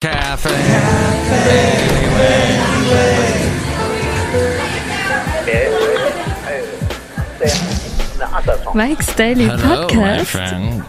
Café Anyway. Mike's Daily Hello, Podcast. my friend.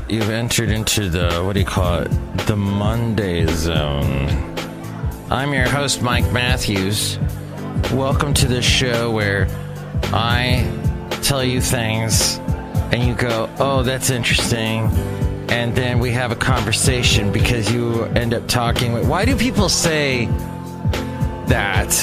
You've entered into the, what do you call it? The Monday Zone. I'm your host, Mike Matthews. Welcome to this show where I tell you things and you go, oh, that's interesting. And then we have a conversation because you end up talking. Why do people say that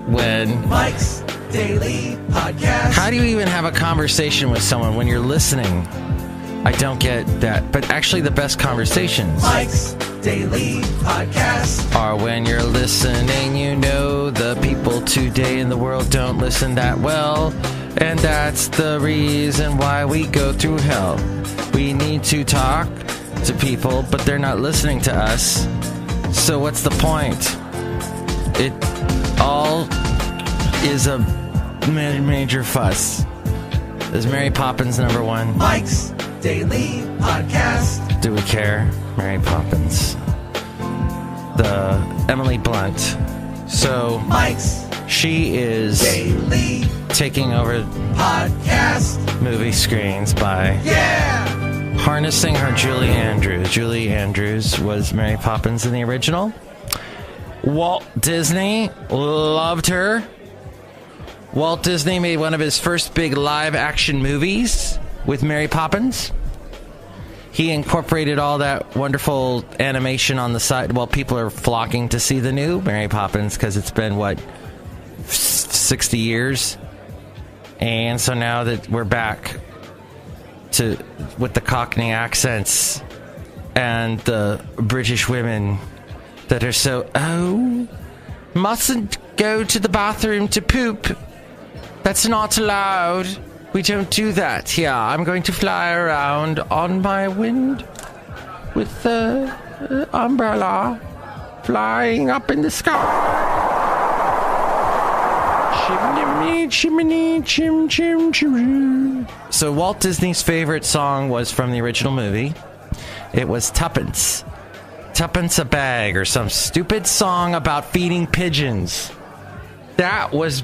when... Mike's Daily Podcast. How do you even have a conversation with someone when you're listening? I don't get that. But actually the best conversations... Mike's Daily Podcast. ...are when you're listening. You know the people today in the world don't listen that well. And that's the reason why we go through hell. We need to talk to people, but they're not listening to us. So what's the point? It all is a major fuss. Is Mary Poppins number one? Mike's Daily Podcast. Do we care? Mary Poppins. The Emily Blunt. So Mike's she is Daily taking over Podcast movie screens by harnessing her Julie Andrews. Julie Andrews was Mary Poppins in the original. Walt Disney loved her. Walt Disney made one of his first big live action movies with Mary Poppins. He incorporated all that wonderful animation on the side. Well, people are flocking to see the new Mary Poppins because it's been, 60 years? And so now that we're back with the Cockney accents and the British women that are so, mustn't go to the bathroom to poop. That's not allowed. We don't do that here. I'm going to fly around on my wind with the umbrella flying up in the sky. Chimney, chim, chim, chim. So Walt Disney's favorite song was from the original movie. It was Tuppence a Bag, or some stupid song about feeding pigeons. That was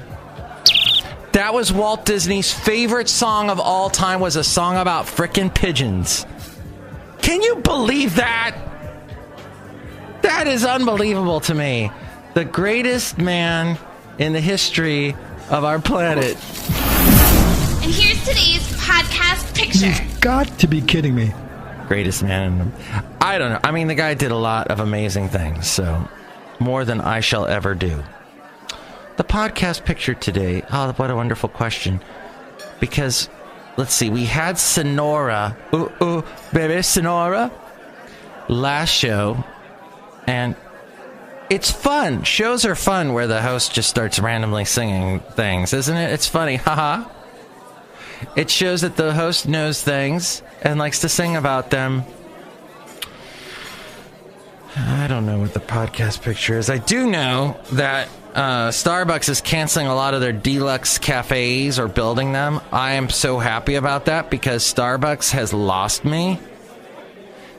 Walt Disney's favorite song of all time, was a song about frickin' pigeons. Can you believe that? That is unbelievable to me. The greatest man in the history of our planet. And here's today's podcast picture. You've got to be kidding me. Greatest man. I don't know. I mean, the guy did a lot of amazing things, so more than I shall ever do. The podcast picture today, oh, what a wonderful question. Because, let's see, we had Sonora, baby, Sonora, last show, and it's fun. Shows are fun where the host just starts randomly singing things, isn't it? It's funny, haha. It shows that the host knows things and likes to sing about them. I don't know what the podcast picture is. I do know that Starbucks is canceling a lot of their deluxe cafes or building them. I am so happy about that because Starbucks has lost me.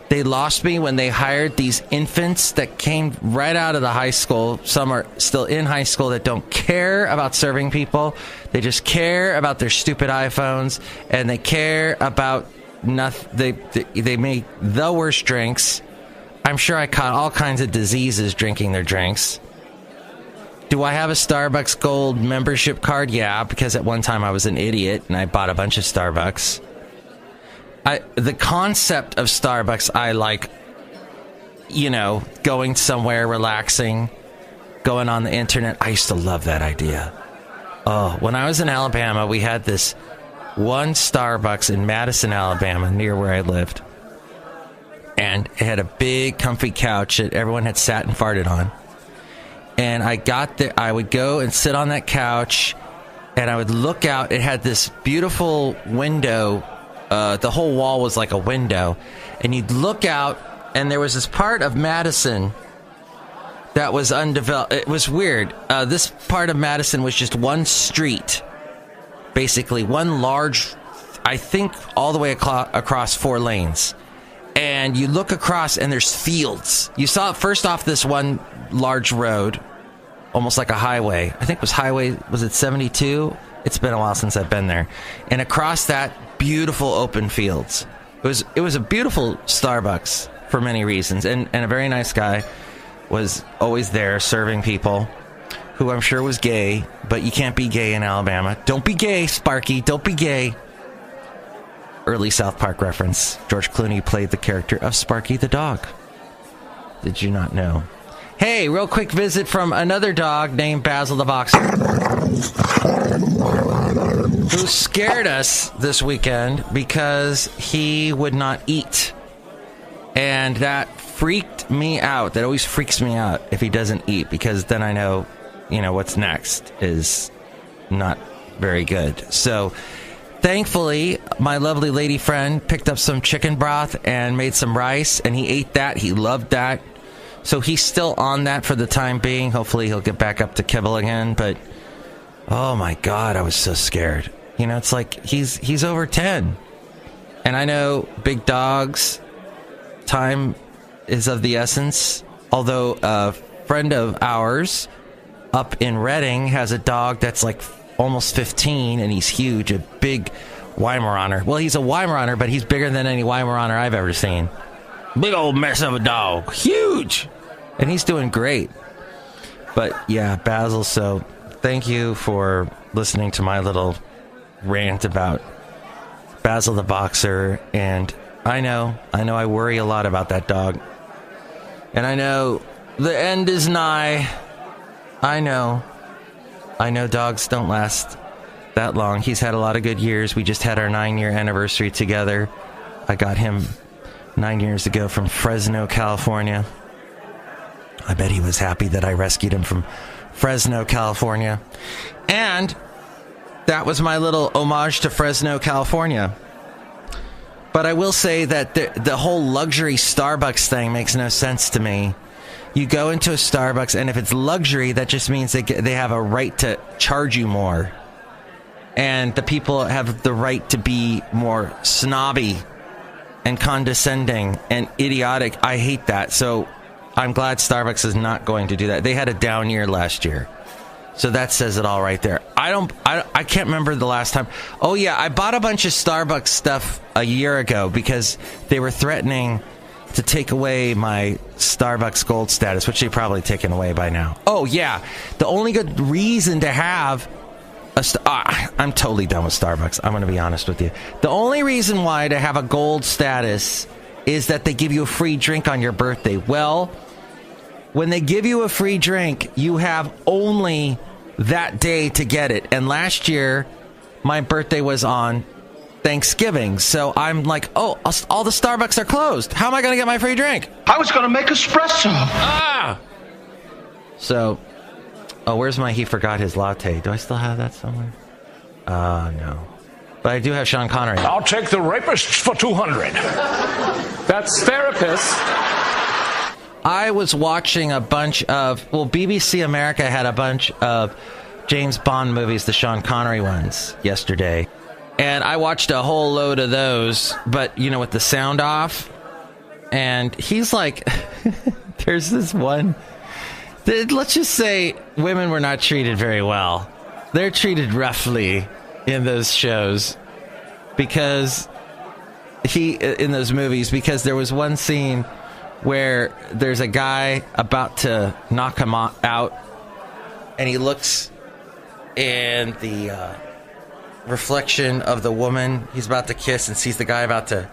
They lost me when they hired these infants that came right out of the high school. Some are still in high school that don't care about serving people. They just care about their stupid iPhones, and they care about nothing. They make the worst drinks. I'm sure I caught all kinds of diseases drinking their drinks. Do I have a Starbucks Gold membership card? Yeah, because at one time I was an idiot and I bought a bunch of Starbucks. The concept of Starbucks, I like, going somewhere, relaxing, going on the internet. I used to love that idea. Oh, when I was in Alabama, we had this one Starbucks in Madison, Alabama, near where I lived. And it had a big, comfy couch that everyone had sat and farted on. And I would go and sit on that couch, and I would look out. It had this beautiful window. The whole wall was like a window, and you'd look out, and there was this part of Madison that was undeveloped. It was weird. This part of Madison was just one street, basically one large, I think all the way across 4 lanes. And and you look across and there's fields. You saw it first off this one large road, almost like a highway. I think was it 72? It's been a while since I've been there. And across that, beautiful open fields. It was a beautiful Starbucks for many reasons, and a very nice guy was always there serving people, who I'm sure was gay, but you can't be gay in Alabama. Don't be gay, Sparky. Don't be gay. Early South Park reference. George Clooney played the character of Sparky the dog. Did you not know? Hey, real quick visit from another dog named Basil the Boxer, who scared us this weekend because he would not eat. And that freaked me out. That always freaks me out if he doesn't eat, because then I know, what's next is not very good. So thankfully, my lovely lady friend picked up some chicken broth and made some rice, and he ate that. He loved that. So he's still on that for the time being. Hopefully he'll get back up to kibble again. But, oh my God, I was so scared. It's like he's over 10. And I know big dogs, time is of the essence. Although a friend of ours up in Reading has a dog that's like almost 15, and he's huge, a big Weimaraner. Well, he's a Weimaraner, but he's bigger than any Weimaraner I've ever seen. Big old mess of a dog. Huge. And he's doing great. But yeah, Basil, so thank you for listening to my little rant about Basil the Boxer. And I know I worry a lot about that dog. And I know the end is nigh. I know dogs don't last that long. He's had a lot of good years. We just had our 9-year anniversary together. I got him 9 years ago from Fresno, California. I bet he was happy that I rescued him from Fresno, California. And that was my little homage to Fresno, California. But I will say that the whole luxury Starbucks thing makes no sense to me. You go into a Starbucks, and if it's luxury, that just means they have a right to charge you more. And the people have the right to be more snobby and condescending and idiotic. I hate that. So I'm glad Starbucks is not going to do that. They had a down year last year. So that says it all right there. I can't remember the last time. Oh yeah, I bought a bunch of Starbucks stuff a year ago because they were threatening to take away my Starbucks Gold status, which they've probably taken away by now. Oh yeah, the only good reason to have I'm totally done with Starbucks. I'm going to be honest with you. The only reason why to have a gold status is that they give you a free drink on your birthday. Well, when they give you a free drink, you have only that day to get it. And last year, my birthday was on Thanksgiving. So I'm like, oh, all the Starbucks are closed. How am I going to get my free drink? I was going to make espresso. So, where's my he forgot his latte? Do I still have that somewhere? No. But I do have Sean Connery. I'll take the rapists for 200. That's therapists. I was watching a bunch of... Well, BBC America had a bunch of James Bond movies, the Sean Connery ones, yesterday. And I watched a whole load of those, but, with the sound off. And he's like... There's this one... Let's just say women were not treated very well. They're treated roughly in those shows because in those movies, because there was one scene where there's a guy about to knock him out, and he looks in the reflection of the woman he's about to kiss and sees the guy about to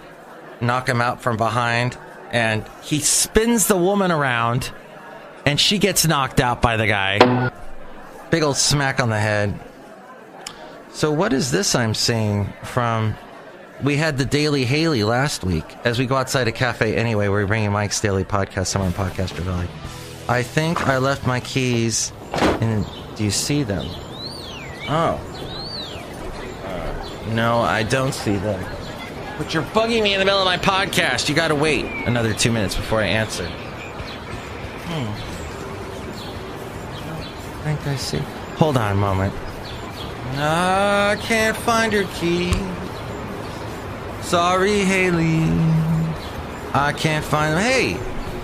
knock him out from behind, and he spins the woman around, and she gets knocked out by the guy. Big old smack on the head. So what is this I'm seeing from... We had the Daily Haley last week. As we go outside a Café Anyway, we're bringing Mike's Daily Podcast somewhere in Podcaster Valley. I think I left my keys in... Do you see them? Oh. No, I don't see them. But you're bugging me in the middle of my podcast. You gotta wait another 2 minutes before I answer. I think I see. Hold on a moment. No, I can't find your key. Sorry, Haley. I can't find them. Hey,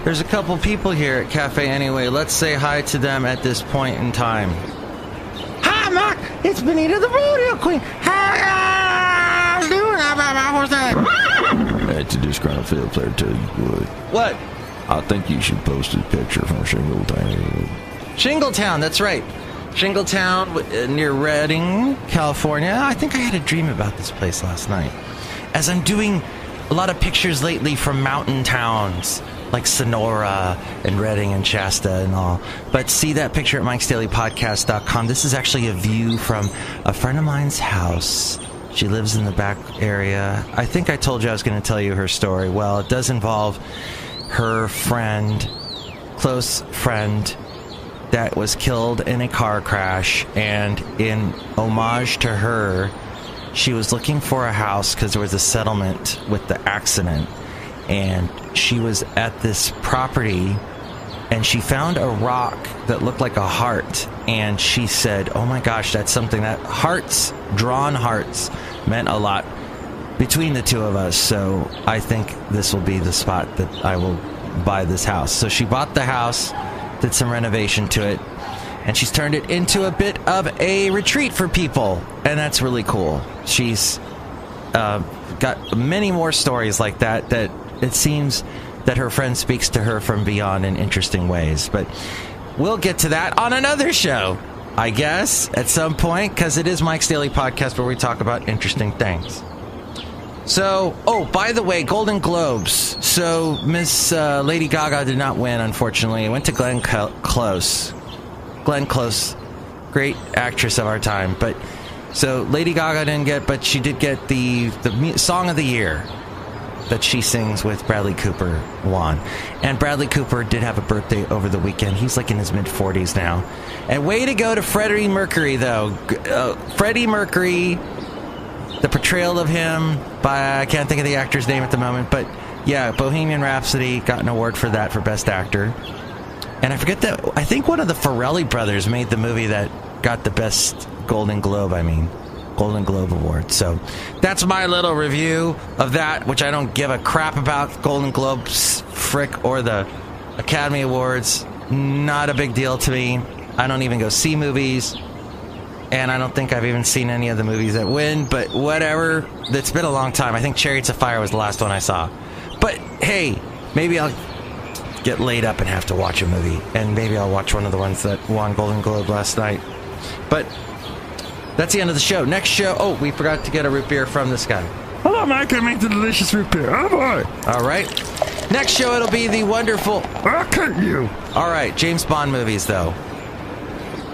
there's a couple people here at Café Anyway. Let's say hi to them at this point in time. Hi, Mark. It's Benita the Rodeo Queen. How you doing? How's that? It's a disgruntled fiddle player tell you what. What? I think you should post a picture from Shingletown. Shingletown, that's right. Shingletown near Redding, California. I think I had a dream about this place last night. As I'm doing a lot of pictures lately from mountain towns like Sonora and Redding and Shasta and all. But see that picture at Mike'sDailyPodcast.com. This is actually a view from a friend of mine's house. She lives in the back area. I think I told you I was going to tell you her story. Well, it does involve her friend, close friend, that was killed in a car crash. And in homage to her, she was looking for a house because there was a settlement with the accident. And she was at this property and she found a rock that looked like a heart. And she said, oh my gosh, that's something that hearts, drawn hearts, meant a lot between the two of us. So I think this will be the spot that I will buy this house. So she bought the house, did some renovation to it, and she's turned it into a bit of a retreat for people. And that's really cool. She's got many more stories like that, that it seems that her friend speaks to her from beyond in interesting ways. But we'll get to that on another show, I guess, at some point, because it is Mike's Daily Podcast where we talk about interesting things. So, oh, by the way, Golden Globes. So, Miss Lady Gaga did not win, unfortunately. It went to Glenn Close. Glenn Close, great actress of our time. But so Lady Gaga didn't get, but she did get the Song of the Year that she sings with Bradley Cooper won. And Bradley Cooper did have a birthday over the weekend. He's like in his mid-40s now. And way to go to Freddie Mercury, though. Freddie Mercury, the portrayal of him by, I can't think of the actor's name at the moment, but yeah, Bohemian Rhapsody got an award for that for Best Actor. And I forget that, I think one of the Farrelly brothers made the movie that got the Best Golden Globe Award. So that's my little review of that, which I don't give a crap about. Golden Globes, frick, or the Academy Awards. Not a big deal to me. I don't even go see movies. And I don't think I've even seen any of the movies that win, but whatever. It's been a long time. I think Chariots of Fire was the last one I saw. But hey, maybe I'll get laid up and have to watch a movie. And maybe I'll watch one of the ones that won Golden Globe last night. But that's the end of the show. Next show, oh, we forgot to get a root beer from this guy. Hello, Mike. I make the delicious root beer. Oh, boy. All right. Next show, it'll be the wonderful... I'll cut you. All right, James Bond movies, though.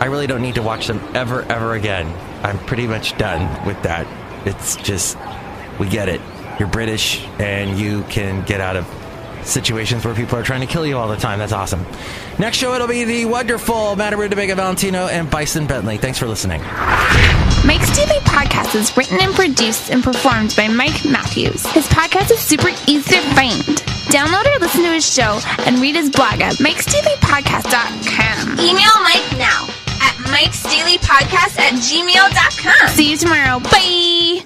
I really don't need to watch them ever again. I'm pretty much done with that. It's just, we get it. You're British, and you can get out of situations where people are trying to kill you all the time. That's awesome. Next show, it'll be the wonderful Madame Rootabega, Valentino, and Bison Bentley. Thanks for listening. Mike's Daily Podcast is written and produced and performed by Mike Matthews. His podcast is super easy to find. Download or listen to his show and read his blog at Mike'sDailyPodcast.com. Email Mike now at Mike'sDailyPodcast@gmail.com. See you tomorrow. Bye!